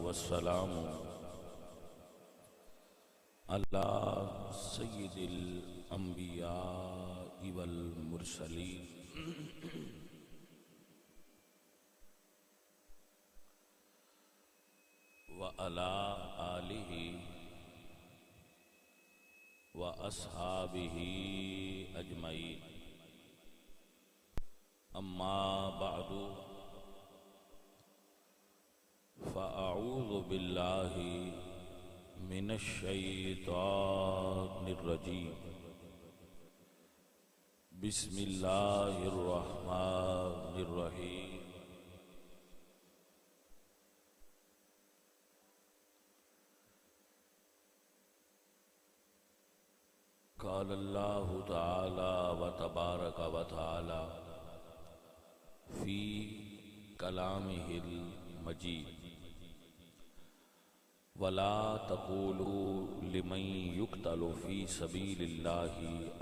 والسلام على سيد الأنبياء والمرسلين وعلى آله وأصحابه أجمعين أما بعد فأعوذ بالله من الشيطان الرجيم بسم الله الرحمن الرحيم قال الله تعالى وتبارك وتعالى في كلامه المجيد ولا تقولوا لمن يقتل في سبيل الله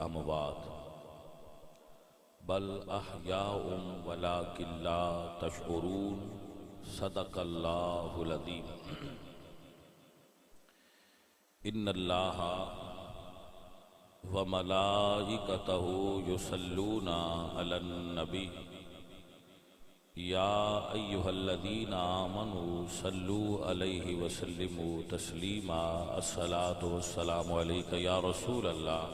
أموات بل أحياء ولكن لا تشعرون صدق الله العظيم إن الله وملائكته يصلون على النبي يا أيها الذين آمنوا صلوا عليه وسلموا تسليما الصلاة والسلام عليك يا رسول الله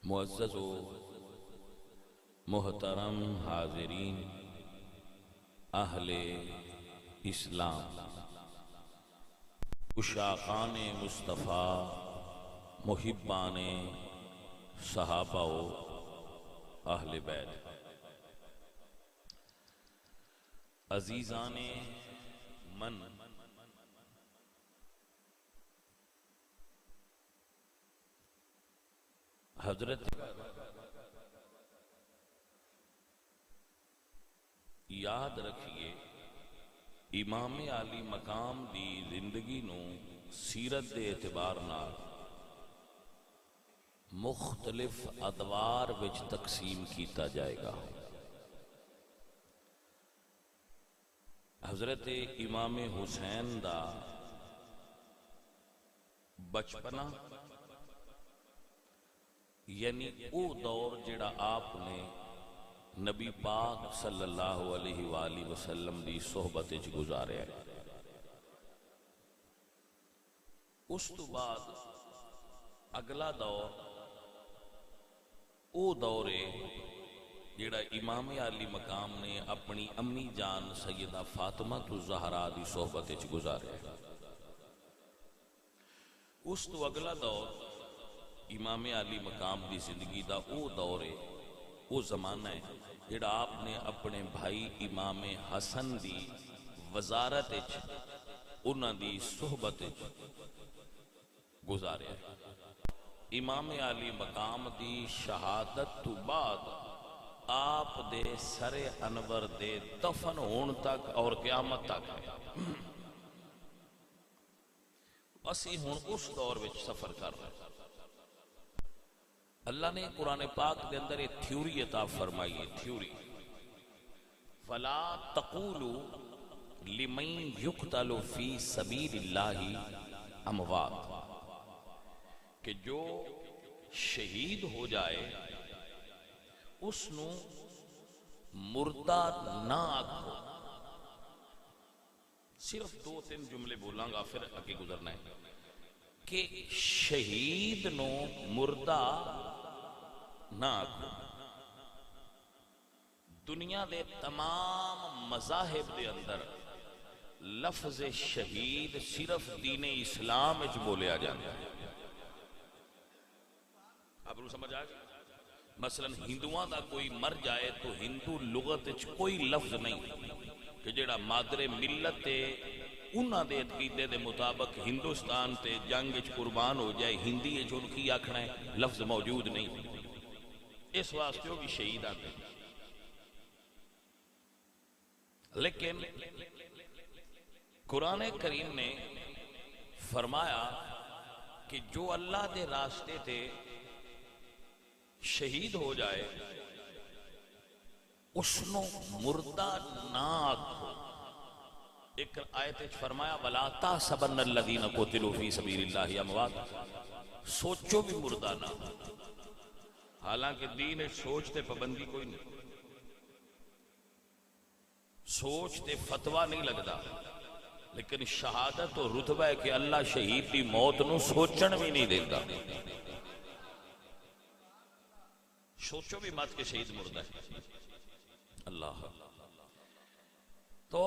معزز و محترم حاضرین اہل اسلام عشاقان مصطفیٰ محبان صحابہ و اہل بیت عزیزان من حضرت یاد رکھیے امام علی مقام دی زندگی نو سیرت دے اعتبار نال مختلف ادوار وچ تقسیم کیتا جائے گا۔ حضرت امام حسین دا بچپنا یعنی او دور جڑا آپ نے نبی پاک صلی اللہ علیہ وآلہ وسلم دی صحبت وچ گزاریا ہے، اس تو بعد اگلا دور او دور ہے جڑا امام علی مقام نے اپنی امی جان سیدہ فاطمہ الزہرا دی صحبت وچ گزاریا ہے۔ اس تو اگلا دور امام علی مقام دی زندگی دا او دور ہے، وہ زمانہ ہے جڑا آپ نے اپنے بھائی امام حسن دی وزارت انہاں دی صحبت گزاریا ہے۔ امام علی مقام دی شہادت تو بعد آپ دے سر انور دے دفن ہون تک اور قیامت تک ہے۔ اسی ہون اس دور وچ سفر کر رہے ہیں۔ اللہ نے قرآن پاک کے اندر ایک تھیوری عطا فرمائی ہے، تھیوری فَلَا تَقُولُوا لِمَنْ يُقْتَلُ فِي سَبِيلِ اللَّهِ أَمْوَاتٌ، کہ جو شہید ہو جائے اس نو مردہ نہ آکھو۔ صرف 2-3 جملے بولاں گا پھر آگے گزرنا ہے کہ شہید نو مردہ نہ آکھو۔ دنیا دے تمام مذاہب دے اندر لفظ شہید صرف دین اسلام وچ بولیا جاتا ہے۔ آپ کو سمجھ آئے؟ مثلا ہندوؤں دا کوئی مر جائے تو ہندو لغت وچ کوئی لفظ نہیں کہ جڑا مادر ملت تے انہاں دے عقیدے دے مطابق ہندوستان تے جنگ وچ قربان ہو جائے، ہندی وچ ان کی آکھنا ہے لفظ موجود نہیں، اس واسطے وہ بھی شہید آتے ہیں۔ لیکن قرآن کریم نے فرمایا کہ جو اللہ دے راستے تے شہید ہو جائے اس نو مردہ نہ آکھو. ایک آیت وچ فرمایا وَلَا تَحْسَبَنَّ الَّذِينَ قُتِلُوا فِي سَبِيلِ اللَّهِ أَمْوَاتٌ. سوچو بھی مردہ نہ. حالانکہ دین سوچ تے پابندی کوئی نہیں, سوچ تے فتویٰ نہیں لگدا, لیکن شہادت و رتبہ ہے کہ اللہ شہید دی موت نو سوچن بھی نہیں دیتا. سوچو بھی مت کہ شہید مردہ ہے. اللہ تو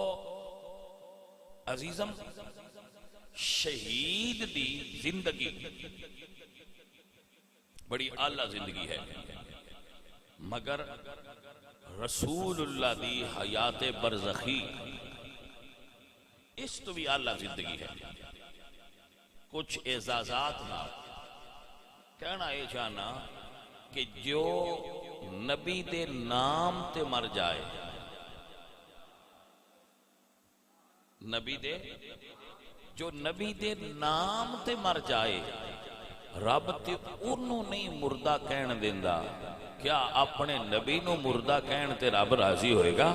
عزیزم, شہید دی زندگی بڑی اعلیٰ زندگی ہے, مگر رسول اللہ دی حیات برزخی اس تو بھی اعلیٰ زندگی ہے. کچھ اعزازات نہ کہنا یہ چاہنا کہ جو نبی دے نام تے مر جائے, جو نبی دے نام تے مر جائے, رب تے انہوں نہیں مردہ کہن دیندا. کیا اپنے نبی نو مردہ کہن تے رب راضی ہوئے گا؟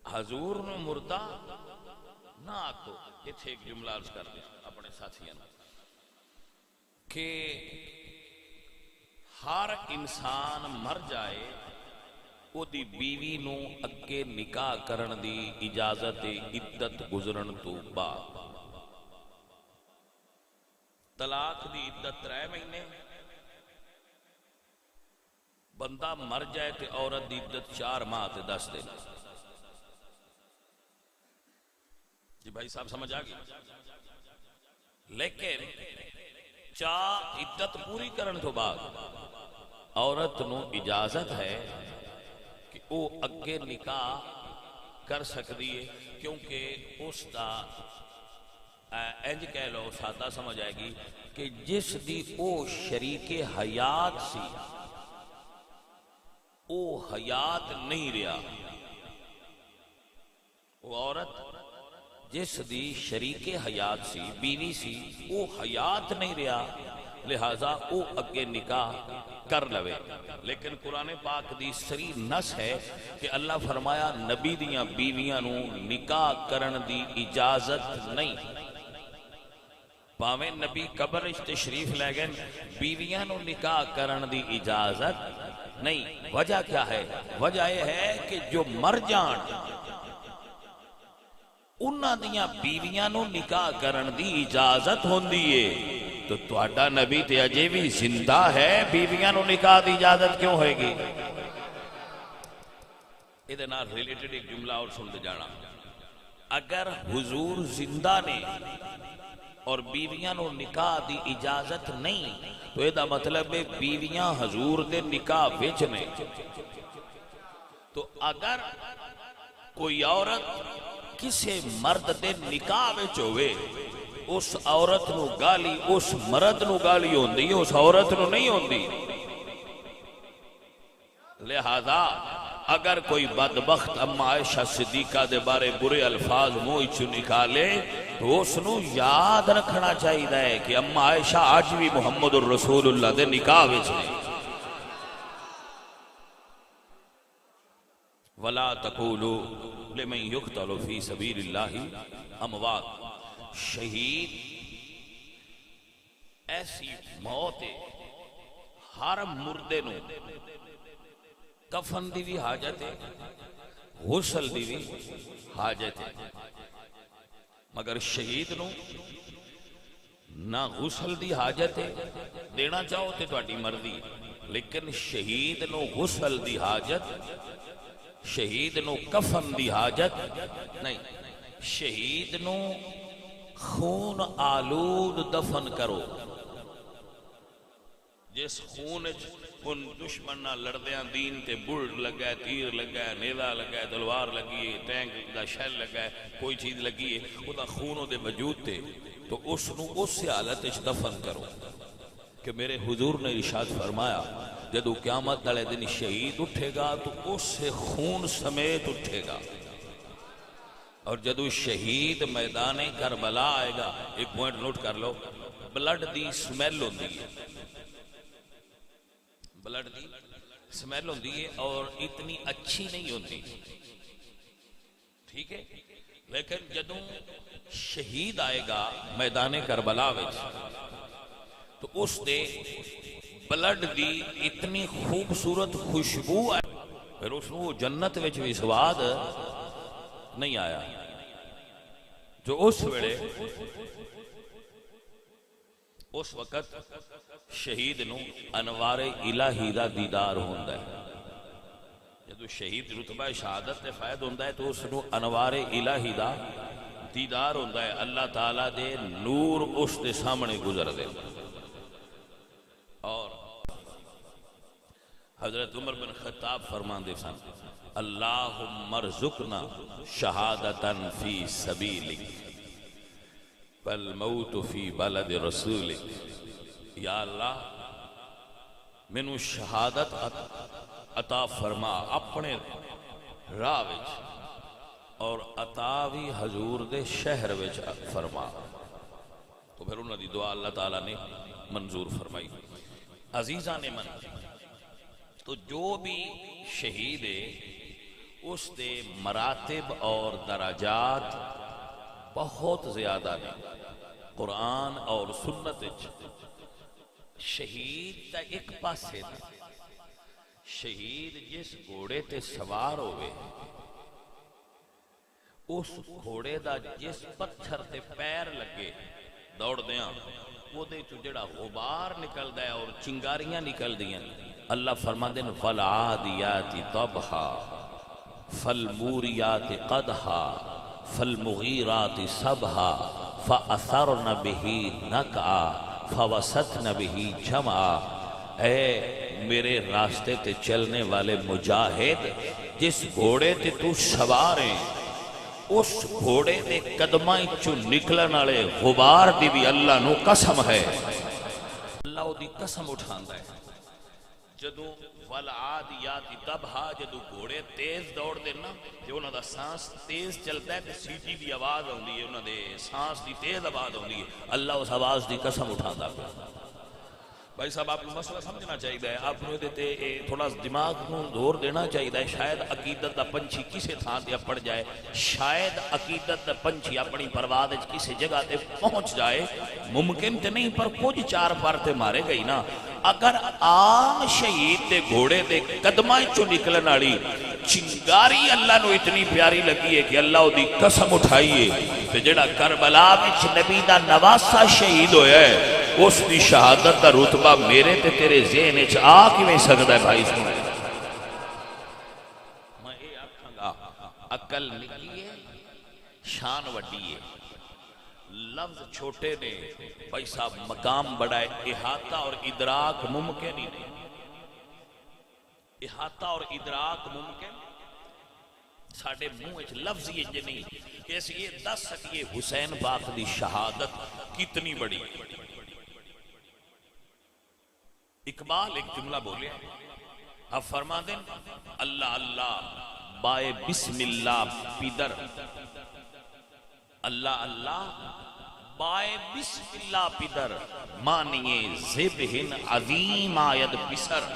حضور نو مردہ نہ آکھو. اتھے ایک جملہ عرض کر دیں اپنے ساتھیاں کہ ہر انسان مر جائے او دی بیوی نو اگے نکاح کرن دی اجازت عدت گزرن تو بعد. طلاق دی عدت 3 مہینے, بندہ مر جائے تے عورت دی عدت 4 ماہ تے 10 دن. جی بھائی صاحب سمجھ آگئی. لیکن عدت پوری کرن تو بعد عورت نو اجازت ہے کہ وہ اگے نکاح کر سکتی ہے, کیونکہ اس دا انج کہہ لو سادہ سمجھ آئے گی کہ جس دی او شریک حیات سی او حیات نہیں رہا. وہ عورت جس دی شریک حیات سی, بیوی سی, او حیات نہیں رہا, لہذا او اگے نکاح کر لوے. لیکن قرآن پاک دی سری نس ہے کہ اللہ فرمایا نبی دیاں بیویاں نو نکاح کرن دی اجازت نہیں. پاویں نبی قبر تشریف لے گئے, بیویاں نو نکاح کرن دی اجازت نہیں. وجہ کیا ہے؟ وجہ یہ ہے کہ جو مر جان انہاں دیاں بیویاں نو نکاح کرن دی اجازت ہوندی ہے. تو تہاڈا نبی تے اجے بھی زندہ ہے, بیویاں نو نکاح دی اجازت کیوں ہوئے گی؟ ادھے نال ریلیٹڈ ایک جملہ اور سنتے جانا. اگر حضور زندہ نے اور بیویاں نو نکاح دی اجازت نہیں, تو یہ مطلب ہے بیویاں حضور دے نکاح وچ نے. تو اگر کوئی عورت کسے مرد دے نکاح وچ ہوئے, اس عورت نو گالی اس مرد نو گالی ہوندی, اس عورت نو نہیں ہوندی. لہذا اگر کوئی بدبخت اما عائشہ صدیقہ دے بارے برے الفاظ منہ چوں نکالے, تو اس نو یاد رکھنا چاہیے کہ اما عائشہ آج بھی محمد الرسول اللہ دے نکاح وچ نے. وَلَا تَقُولُوا لِمَنْ يُقْتَلُ فِي سَبِيلِ اللَّهِ أَمْوَاتٌ. شہید ایسی موت ہے, ہر مردے نو کفن دی بھی حاجت ہے, غسل دی بھی حاجت ہے, مگر شہید نو نہ غسل دی حاجت ہے, دینا چاہو تے تہاڈی مرضی, لیکن شہید نو غسل دی حاجت, شہید نو کفن دی حاجت نہیں. شہید نو خون آلود دفن کرو. جس خون ان دشمن نہ لڑدیاں دین تے بڑ لگا ہے, تیر لگا ہے, نیزہ لگا ہے, تلوار لگی ہے, ٹینک دا شیل لگا ہے, کوئی چیز لگی ہے, وہ دا خون دے وجود تے, تو اس نو اس حالت اچ دفن کرو. کہ میرے حضور نے ارشاد فرمایا جدو قیامت والے دن شہید اٹھے گا تو اس سے خون سمیت اٹھے گا، اور جدو شہید میدان کربلا آئے گا، ایک پوائنٹ نوٹ کر لو، بلڈ دی سمیل ہوندی ہے، بلڈ دی سمیل ہوندی ہے اور اتنی اچھی نہیں ہوتی، ٹھیک ہے، لیکن جدو شہید آئے گا میدان کربلا وچ تو اس دے بلڈ دی اتنی خوبصورت خوشبو آئے، پھر اس کو جنت وچ بھی سواد نہیں آیا، جو اس ویلے اس وقت شہید نو انوار الہی دا دیدار ہوندا ہے، جدو شہید رتبہ شہادت تے فائد ہوندا ہے تو اس نو انوار الہی دا دیدار ہوندا ہے، اللہ تعالیٰ دے نور اس دے سامنے گزر دے۔ اور حضرت عمر بن خطاب فرماندے سن، اللہم ارزقنا شہادتا فی سبیلک والموت فی بلد رسولک، یا اللہ مینوں شہادت عطا فرما اپنے راہ وچ، اور عطا بھی حضور دے شہر وچ فرما، تو پھر انہاں دی دعا اللہ تعالیٰ نے منظور فرمائی۔ عزیزان من، تو جو بھی شہید ہے اس دے مراتب اور درجات بہت زیادہ نے، قرآن اور سنت وچ شہید تا ایک پاسے دا، شہید جس گھوڑے تے سوار ہوئے اس گھوڑے دا جس پتھر تے پیر لگے دوڑ دیاں وہ دے تو جڑا غبار نکل دے اور چنگاریاں نکل دیاں، اللہ فرماندے نے فالعادیات طبحا فالموریات قدحا فالمغیرات صبحا فاثرن به نقعا فوسطن به جمعا۔ اے میرے راستے تے چلنے والے مجاہد، جس گھوڑے تے تو سوار ہیں اس گھوڑے دے قدماں چوں نکلن والے غبار دی بھی اللہ نو قسم ہے، اللہ او دی قسم اٹھاندا ہے۔ جدو والعادیات طبحا، جدو گھوڑے تیز دوڑ دے نا، جو انہاں دا سانس تیز چلتا ہے تے سیٹی دی آواز ہوندی ہے، انہاں دے سانس دی تیز آواز ہوندی ہے، اللہ اس آواز دی قسم اٹھاندا ہے۔ بھائی صاحب آپ کو مسئلہ سمجھنا چاہیے، آپ نے دیتے تھوڑا دماغ کو دور دینا چاہیے، شاید عقیدت دا پنچھی کسے تھان دیا پڑ جائے، شاید عقیدت دا پنچھی اپنی پرواز کسی جگہ تے پہنچ جائے، ممکن تے نہیں پر کچھ چار پر تے مارے گئی نا۔ اگر عام شہید دے گھوڑے دے قدمہ چو نکلن والی چنگاری اللہ نو اتنی پیاری لگی ہے کہ اللہ دی قسم اٹھائیے تے جڑا کربلا وچ نبی دا نواسا شہید ہویا ہے اس دی شہادت دا رتبہ میرے تے تیرے ذہن وچ آ کیویں سکدا ہے؟ بھائی سن، میں اے آکھاں گا عقل نکی ہے شان وڈی ہے، لفظ چھوٹے نے بھائی صاحب مقام بڑا ہے، احاطہ اور ادراک ممکن ہی نہیں، احاطہ اور ادراک ممکن ساڑھے منہ وچ لفظ یہ نہیں کہ ایسے یہ دس سکیے حسین پاک دی شہادت کتنی بڑی۔ اقبال ایک جملہ بولے، اب فرما دیں اللہ اللہ بائے بسم اللہ پیدر، اللہ اللہ بائے بسم اللہ پیدر مانیے ذبحن عظیم آید پسر۔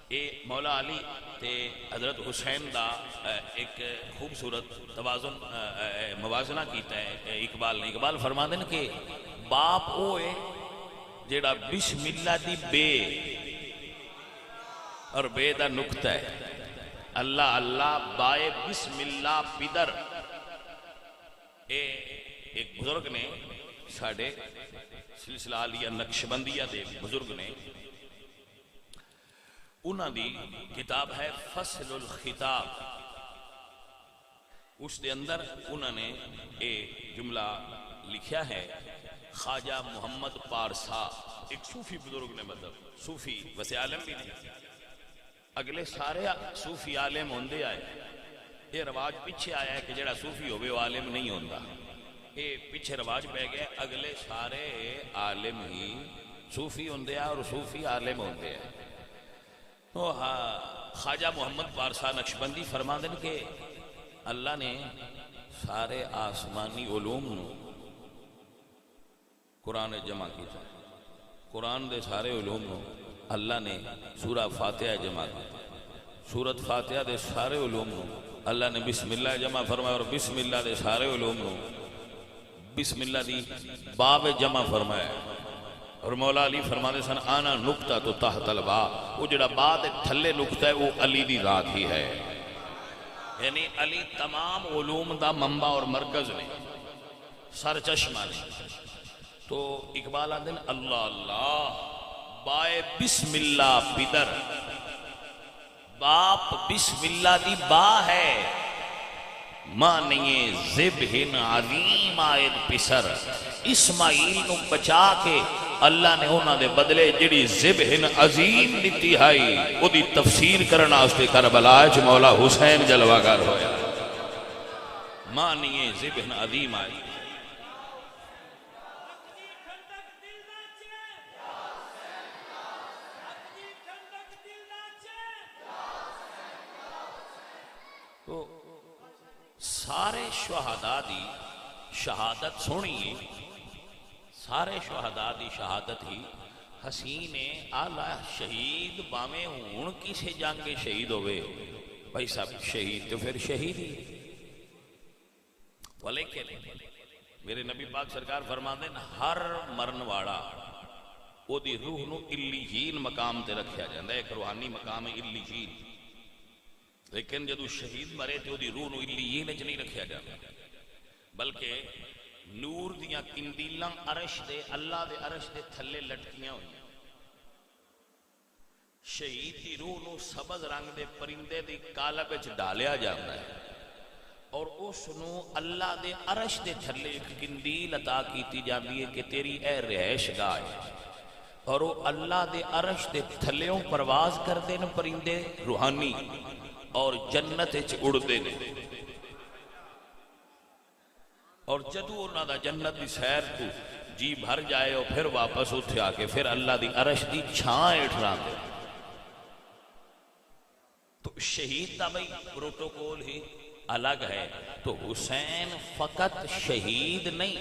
اے مولا علی تے حضرت حسین دا ایک خوبصورت توازن موازنہ کیتا ہے اقبال نے۔ اقبال فرما دیں کہ باپ ہوئے جیڑا بسم اللہ دی بے اور بے دا نکتہ ہے، اللہ اللہ بائے بسم اللہ پیدر۔ ایک بزرگ نے ساڑھے سلسلہ علیہ نقشبندیہ دے بزرگ نے، انہاں دی کتاب ہے فصل الخطاب، اس دے اندر انہوں نے ایک جملہ لکھیا ہے، خواجہ محمد پارسا ایک صوفی بزرگ نے، مطلب صوفی ویسے عالم بھی نہیں، اگلے سارے صوفی عالم ہوندے آئے، یہ رواج پیچھے آیا ہے کہ جڑا صوفی ہوئے وہ عالم نہیں ہوندا، یہ پیچھے رواج پہ گئے، اگلے سارے عالم ہی صوفی ہوندے ہیں اور صوفی عالم ہوندے ہیں. تو خواجہ محمد پارسا نقشبندی فرما دیں کہ اللہ نے سارے آسمانی علوم نو قرآن جمع کیتا. قرآن دے سارے علوم نو اللہ نے سورہ فاتحہ جمع کیتا. سورت فاتحہ دے سارے علوم نو اللہ نے بسم اللہ جمع فرمایا اور بسم اللہ دے سارے علوم نو بسم اللہ دی باب جمع فرمایا. اور مولا علی فرماتے سن آنا نکتہ تو تحت البا، وہ جڑا با دے تھلے نکتہ ہے وہ علی دی ذات ہی ہے. یعنی علی تمام علوم دا منبع اور مرکز نے، سر چشمہ نے. تو اقبال آدھن اللہ اللہ بائے بسم اللہ پدر، باپ بسم اللہ دی با ہے، ماں نہیں ذبحن عظیم آئید پسر. اسماعیل نو بچا کے اللہ نے انہاں دے بدلے جڑی ذبحن عظیم دیتی ہائی وہ دی تفسیر کرنا اس تے کربلا چ مولا حسین جلوہ گر ہویا. ماں نہیں ذبحن عظیم آئید. تو سارے شہداء دی شہادت سنیے، سارے شہداء دی شہادت ہی حسین آلہ شہید باویں ہون کسے جنگ شہید ہوئے بھائی صاحب شہید تو پھر شہید ہی. ولیکن میرے نبی پاک سرکار فرماتے ہیں ہر مرن والا وہ دی روح نو علیین مقام تے رکھیا جاندہ ہے. ایک روحانی مقام ہے علیین، لیکن جدو شہید مرے تو دی روح نو علیین اچ نہیں رکھیا جاندہ بلکہ نور دیاں کندیلاں عرش دے اللہ دے عرش دے تھلے لٹکیاں ہوئی. شہید دی روح نو سبز رنگ دے پرندے دی کالب اچ ڈالیا جاندہ ہے اور اس نو اللہ دے عرش دے تھلے ایک کندیل عطا کیتی جاندی ہے کہ تیری اے رہائش گاہ ہے. اور وہ اللہ دے عرش دے تھلیوں پرواز کر دے نا پرندے روحانی اور جنت اچ اڑ دے نے. اور جدو انہاں دا جنت دی سیر کو جی بھر جائے اور پھر واپس اٹھے آکے پھر اللہ دی عرش دی چھان اٹھران دے. تو شہید دا بھئی پروٹوکول ہی الگ ہے. تو حسین فقط شہید نہیں،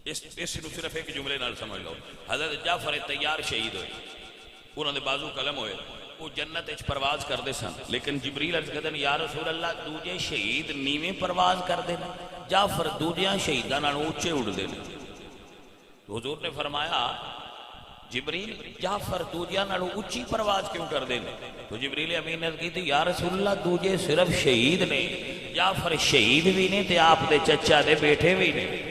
اس نو صرف ایک جملے نال سمجھ لو. حضرت جعفر طیار شہید ہوئے، انہوں نے بازو قلم ہوئے، وہ جنت اچ پرواز کر دے سن. لیکن جبریل عرض کردن یا رسول اللہ دوجے شہید نیویں پرواز کر دے نا، جعفر دوجیاں شہیدان اونچے اڑ دے نا. تو حضور نے فرمایا جبریل جعفر دوجیاں اونچی پرواز کیوں کر دے نا؟ تو جبریل امین نے کی تھی یا رسول اللہ دوجے صرف شہید نے، جعفر شہید بھی نہیں تے آپ دے چچا دے بیٹھے بھی نہیں.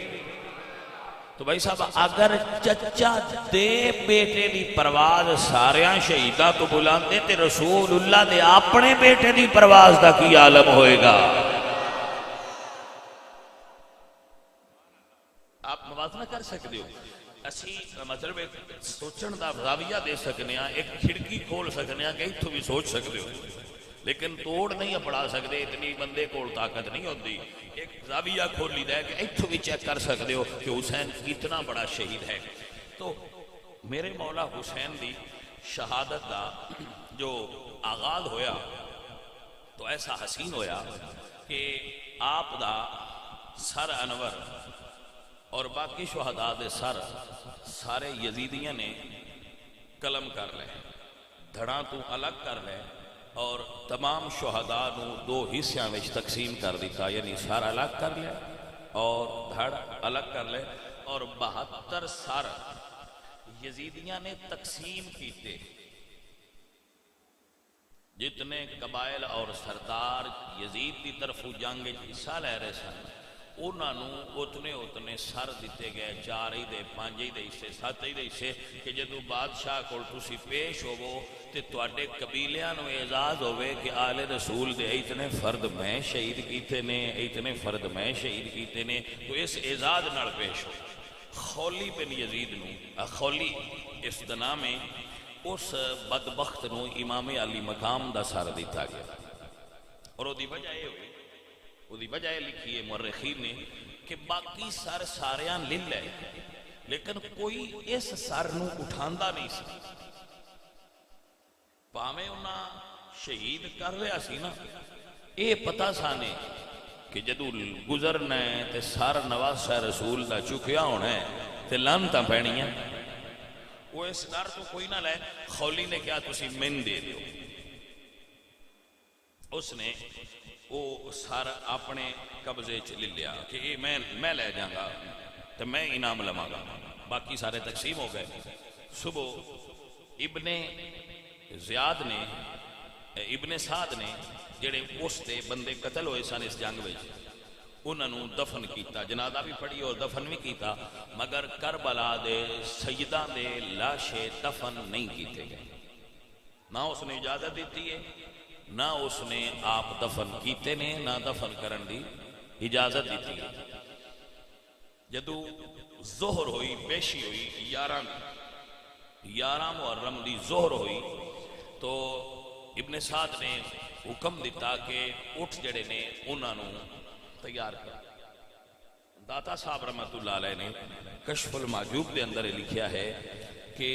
تو بھائی صاحب اگر چچا دے بیٹے دی پرواز ساریاں شہیدہ تو بلاندے تے رسول اللہ دے اپنے بیٹے دی پرواز دا کی عالم ہوئے گا. آپ موازنہ کر سکتے ہو. اسی مطلب ایک سوچن دا زاویہ دے سکنے ہیں، ایک کھڑکی کھول سکنے ہیں کہ اتھو بھی سوچ سکتے ہو، لیکن توڑ نہیں پڑھا سکتے، اتنی بندے کو طاقت نہیں ہوتی. ایک زاویہ کھولی دے کہ اتھو بھی چیک کر سکتے ہو کہ حسین کتنا بڑا شہید ہے. تو میرے مولا حسین دی شہادت دا جو آغاز ہویا تو ایسا حسین ہویا کہ آپ دا سر انور اور باقی شہداء دے سر سارے یزیدیاں نے قلم کر لے، دھڑاں تو الگ کر لے اور تمام شہداء نو دو حصیاں میں تقسیم کر دیتا. یعنی سر الگ کر لے اور دھڑ الگ کر لے اور 72 سر یزیدیاں نے تقسیم کیتے. جتنے قبائل اور سردار یزید دی طرف جنگ حصہ لے رہے سن انہاں نو اتنے سر دیتے گئے، 4 ہی دے 5 ہی دے حصے 7 ہی دے حصے کہ جدو بادشاہ کول تسی پیش ہوو تے تواڈے قبیلیاں نو اعزاز ہوئے کہ آل رسول دے اتنے فرد میں شہید کیتے نے، اتنے فرد میں شہید کیتے نے. تو اس اعزاز نال پیش ہو. خولی بن یزید نو خولی اس دنا میں اس بدبخت نو امام علی مقام دا سر دیتا گیا. اور وہ دی وجہ یہ ہوئی، وہ دی وجہ لکھی ہے مورخین نے کہ باقی سر ساریاں لل ہے لیکن کوئی اس سر نو اٹھاندا نہیں سی، پاویں انہاں شہید کر لیا سی نا، اے پتہ سانے کہ جدو گزرنا ہے تے سر نواسہ رسول دا چکیا ہونا ہے تے لعنتاں پینی ہیں، وہ اس ڈر تو کوئی نہ لے۔ خولی نے کیا تسی من دے دیو، اس نے وہ سر اپنے قبضے چ لے لیا کہ یہ میں لے جاؤں گا تو میں انعام لواں گا، باقی سارے تقسیم ہو گئے۔ صبح ابن زیاد نے ابن سعد نے جڑے اس دے بندے قتل ہوئے سن اس جنگ میں، انہوں دفن کیتا، جنازہ بھی پڑھی اور دفن بھی کیتا، مگر کربلا دے سیداں دے لاشے دفن نہیں کیتے گئے، نہ اس نے اجازت دیتی ہے، نہ اس نے آپ دفن کیتے نے، نہ دفن کرن دی اجازت دیتی ہے۔ جدو ظہر ہوئی، پیشی ہوئی 11 محرم دی ظہر ہوئی تو ابن سعد نے حکم دیتا کہ اٹھ جڑے نے انہوں تیار کر۔ داتا صاحب رحمت اللہ علیہ نے کشف المعجوب دے اندر لکھیا ہے کہ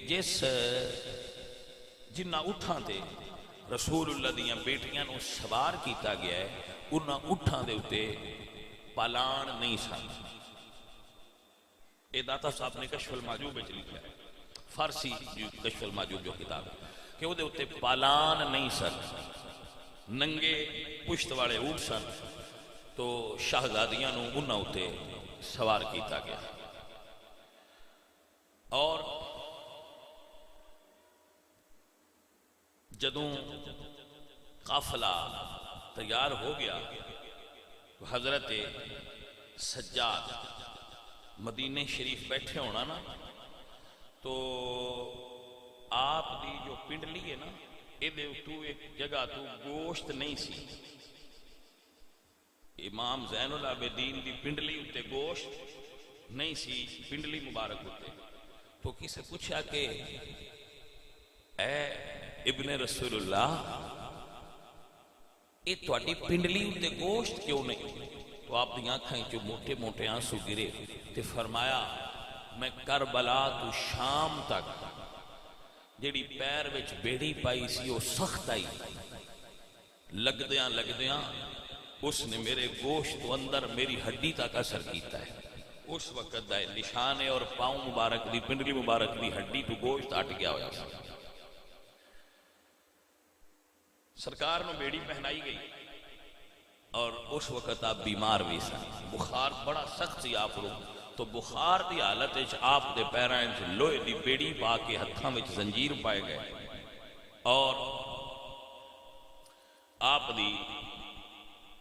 جس جنہ اٹھاں تے رسول اللہ دیاں بیٹیاں نو سوار کیتا گیا ہے، انہاں اٹھاں دے اتے پالان نہیں سن۔ اے داتا صاحب نے کشف المعجوب وچ لکھیا ہے، فارسی کشف المعجوب جو کتاب ہے، کہ وہ دے اتے پالان نہیں سن، ننگے پشت والے اونٹ سن، تو شہزادیاں نو انہاں اتے سوار کیتا گیا۔ اور جدوں قافلہ تیار ہو گیا تو حضرت سجاد مدینہ شریف بیٹھے ہونا نا، تو آپ دی جو پنڈلی ہے نا، ایدے تو ایک جگہ تو گوشت نہیں سی، امام زین العابدین دی پنڈلی اتے گوشت نہیں سی، پنڈلی مبارک ہوتے، تو کسے پوچھا کہ اے ابن رسول اللہ، اے تواڈی پنڈلی اتے گوشت کیوں نہیں؟ تو آپ دی آنکھیں جو موٹے موٹے آنسو گرے تے فرمایا میں کربلا تو شام تک جیڑی پیر وچ بیڑی پائی سی وہ سخت آئی، لگدیاں اس نے میرے گوشت تو اندر میری ہڈی تک اثر کیتا ہے، اس وقت دا نشان ہے، اور پاؤں مبارک دی پنڈلی مبارک دی ہڈی تو گوشت ہٹ گیا ہوا سی۔ سرکار نو بیڑی پہنائی گئی اور اس وقت آپ بیمار بھی سن، بخار بڑا سخت سی آپ لوگ، تو بخار دی حالت آپ دے پیرائیں لوہے دی بیڑی پا کے ہتھاں وچ زنجیر پائے گئے، اور آپ دی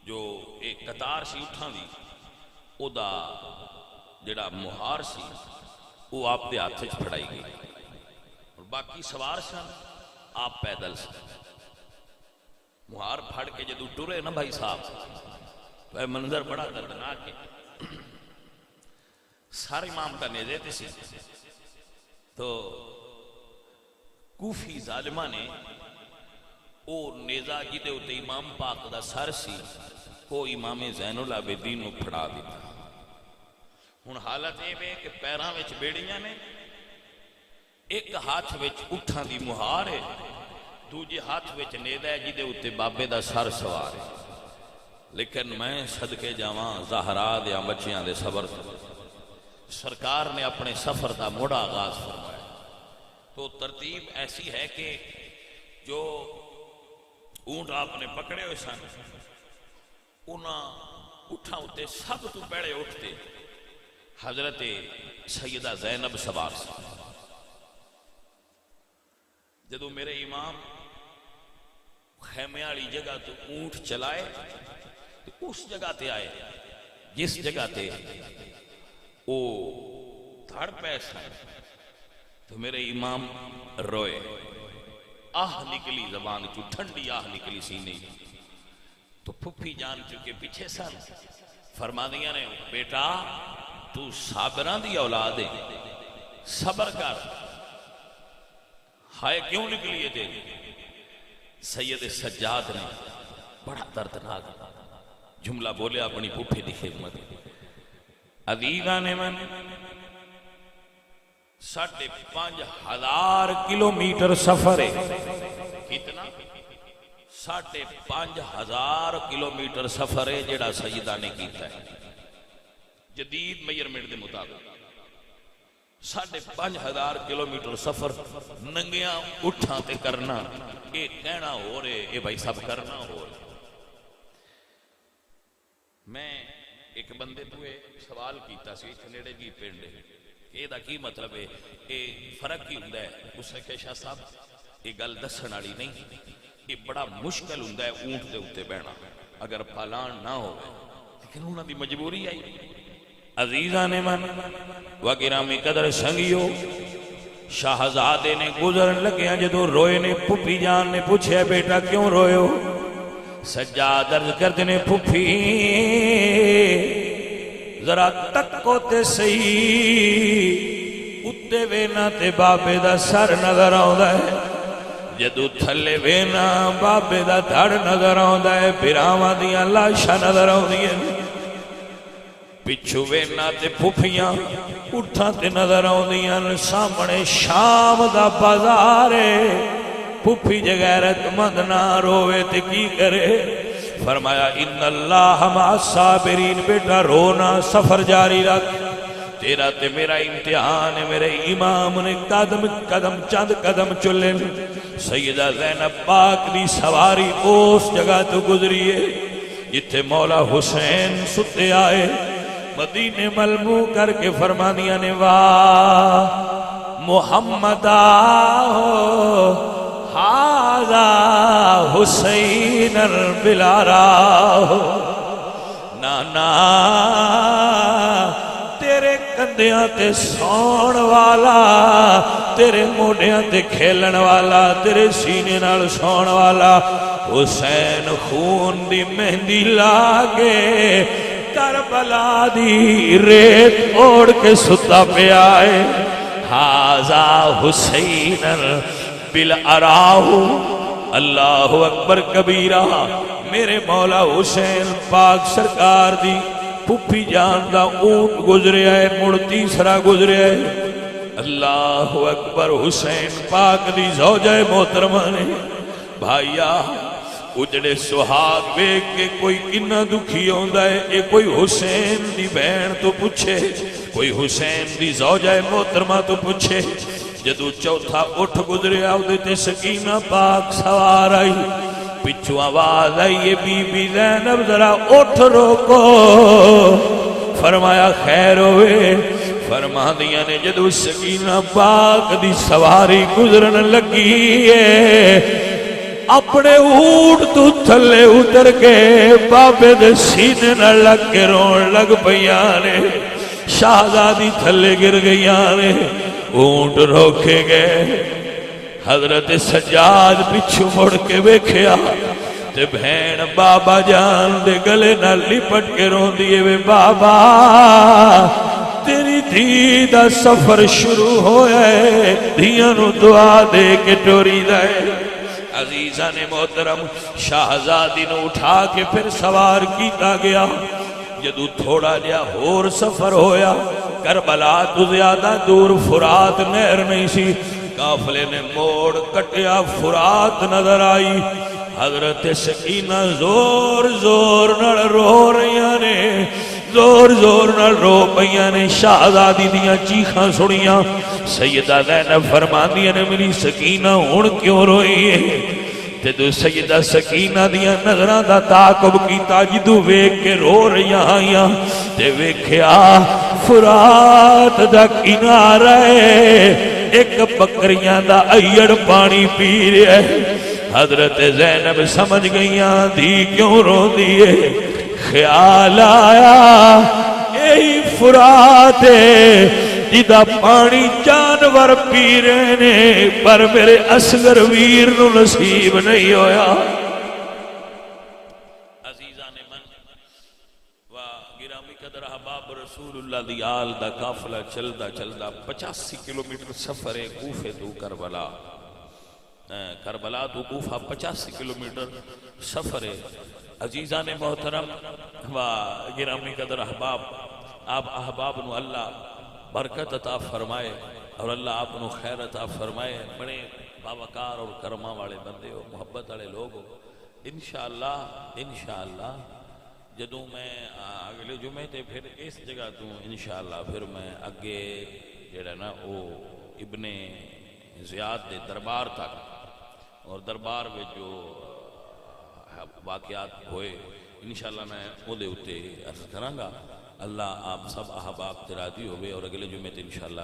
جو ایک قطار سی اٹھاں دی او دا جڑا مہار سی وہ آپ دے ہاتھ وچ پھڑائی گئی، اور باقی سوار سن، آپ پیدل سن۔ مہار پھڑ کے جدو ٹرے نا بھائی صاحب، تو اے منظر بڑا دردناک ہے۔ سارے امام کا نیزے تے سی، تو کوفی ظالمہ نے او نیزہ جدے ہوتے امام پاک دا سر سی کو امام زین العابدین نو پھڑا دیتا۔ ہن حالت اے وے کہ پیراں وچ بیڑیاں نے، ایک ہاتھ وچ اٹھاں دی مہار ہے، دوجے ہاتھ وچ نیزہ ہے جدے ہوتے بابے دا سر سوار ہے۔ لیکن میں صدقے جاواں زہرا دے بچیاں دے صبر تے، سرکار نے اپنے سفر دا موڑا آغاز فرمایا۔ تو ترتیب ایسی ہے کہ جو اونٹ آپ نے پکڑے ہوئے سن، انہاں اٹھاں ہوتے سب تو پہلے اٹھتے حضرت سیدہ زینب سوار سی۔ جدو میرے امام خیمے والی جگہ تو اونٹ چلائے تو اس جگہ تے آئے جس جگہ تے او دھڑ پیسا، تو میرے امام روئے، آہ نکلی زبان چو، ٹھنڈی آہ نکلی سینے، تو پھپھی جان چکے پیچھے سن، فرما دیا نے بیٹا تو صابران دی اولاد ہے، صبر کر، ہائے کیوں نکلی ہے تیری؟ سید سجاد نے بڑا دردناک جملہ بولے اپنی پھپھی دی خدمت، عزیزان من 5,500 کلومیٹر سفر ہے. کتنا؟ 5,500 کلومیٹر سفر ہے جڑا سیدہ نے کیتا ہے جدید میئرمنٹ دے مطابق. 5,500 کلومیٹر سفر ننگیاں اٹھاں تے کرنا، یہ کہنا ہو رہے، یہ بھائی سب کرنا ہو رہے. میں ایک بندے تو سوال کیتا سی اتنے نیڑے جی پنڈ، یہ دا کی مطلب ہے، یہ فرق کی ہوندا ہے. اس نے کہا شاہ صاحب یہ گل دسن والی نہیں، یہ بڑا مشکل ہوندا ہے اونٹ دے اوتے بہنا اگر پالان نہ ہو، لیکن انہاں دی مجبوری آئی. عزیزان من و گرامی قدر سنگیو، شاہزادے نے گزرن لگیا جدو روئے نے، پھپھی جان نے پوچھے بیٹا کیوں روئے ہو؟ سجاد عرض کرتے نے پھپھی ذرا تکو تے صحیح، اتے وینا تے بابے دا سر نظر آؤں ہے، جدو تھلے وینا بابے دا دھڑ نظر آؤں ہے، پیراواں دیاں لاشاں نظر آؤں ہے، پچھو وینا تے پھپھیاں اٹھاں تے نظر آؤں دیاں، سامنے شام دا بازار ہے. پھپھی جے غیرت مند نہ روے تے کی کرے؟ فرمایا ان اللہ مع الصابرین، بیٹا رونا سفر جاری رکھ، تیرا تے میرا امتحان ہے. میرے امام نے قدم قدم چند قدم چلے، سیدہ زینب پاک دی سواری اس جگہ تو گزری ہے جتھے مولا حسین ستے آئے. مدینے ملمو کر کے فرمانیاں نے واہ محمد آہو ہاذا حسین بلا راہو، نانا تیرے کندیاں تے سون والا، تیرے موڈیاں تے کھیلن والا، تیرے سینے نال سون والا حسین خون دی مہندی لاگے کربلا دی ریت اوڑ کے ستا پہ آئے. ہاذا حسین بالعراہ، اللہ اکبر کبیرہ. میرے مولا حسین پاک سرکار دی پھپھی جان دا اونٹ گزرے آئے، مڑ تیسرا گزرے آئے. اللہ اکبر. حسین پاک دی زوجہ محترمہ نے بھائیا اجڑے سہاگ ویکھ کے کوئی کنا دکھی ہوندا ہے، اے کوئی حسین دی بہن تو پوچھے، کوئی حسین دی زوجہ محترمہ تو پوچھے. جدو چوتھا اٹھ گزریا اودے تے سکینہ پاک سوار آئی، پچھو آواز آئی بی بی زینب ذرا اٹھ روکو. فرمایا خیر ہوئے. فرما دیا نے جدو سکینہ پاک دی سواری گزرن لگی ہے، اپنے اونٹ تو تھلے اتر کے بابے دے سینے نہ لگ کے رون لگ پیانے. شہزادی تھلے گر گئیانے، اونٹ روکے گئے. حضرت سجاد پچھو مڑ کے ویکھیا تے بہن بابا جان دے گلے نہ لپٹ کے رون دیے وے بابا تیری دھی دا سفر شروع ہویا ہے، دھیاں نو دعا دے کے ٹوری دائے. عزیزان محترم شاہزادی نو اٹھا کے پھر سوار کیتا گیا. جدو تھوڑا جا اور سفر ہویا، کربلا تو زیادہ دور فرات نہر نہیں سی، قافلے نے موڑ کٹیا، فرات نظر آئی. حضرت سکینہ زور زور نال رو رہیاں نے، زور زور نال رو پئیاں نے. شہزادی دیاں چیخاں سنیاں. سیدہ زینب فرماندیاں نے میری سکینہ ہن کیوں روئی ہے؟ تے تو سیدہ سکینہ دیاں نظراں دا تعاقب کیتا، جدو ویکھ کے رو رہیاں آئیاں تے ویکھیا فرات دا کنارہ ہے، ایک بکریاں دا ایڑ پانی پی رہا ہے. حضرت زینب سمجھ گئیاں دھی کیوں رو دیئے. خیال آیا یہی فرات ہے جدا پانی جانور پی رہے نے، پر میرے اصغر ویر نو نصیب نہیں ہویا. عزیزان من و گرامی قدر احباب رسول اللہ دی آل دا قافلہ چلدا چلدا 85 کلومیٹر سفر ہے کوفے تو کربلا. کربلا تو کوفہ 85 کلومیٹر سفر ہے. عزیزان محترم و گرامی قدر احباب، آپ احباب نو اللہ برکت عطا فرمائے. اور اللہ آپ کو خیر عطا فرمائے، بڑے باوقار اور کرما والے بندے ہو، محبت والے لوگ ہو۔ انشاءاللہ جدوں میں اگلے جمعے تے پھر اس جگہ تو انشاءاللہ پھر میں اگے جڑا نا وہ ابن زیاد دے دربار تک، اور دربار میں جو واقعات ہوئے انشاءاللہ میں وہ دے اتے عرض کراں گا۔ اللہ آپ سب احباب تے راضی ہوئے، اور اگلے جمعے تے انشاءاللہ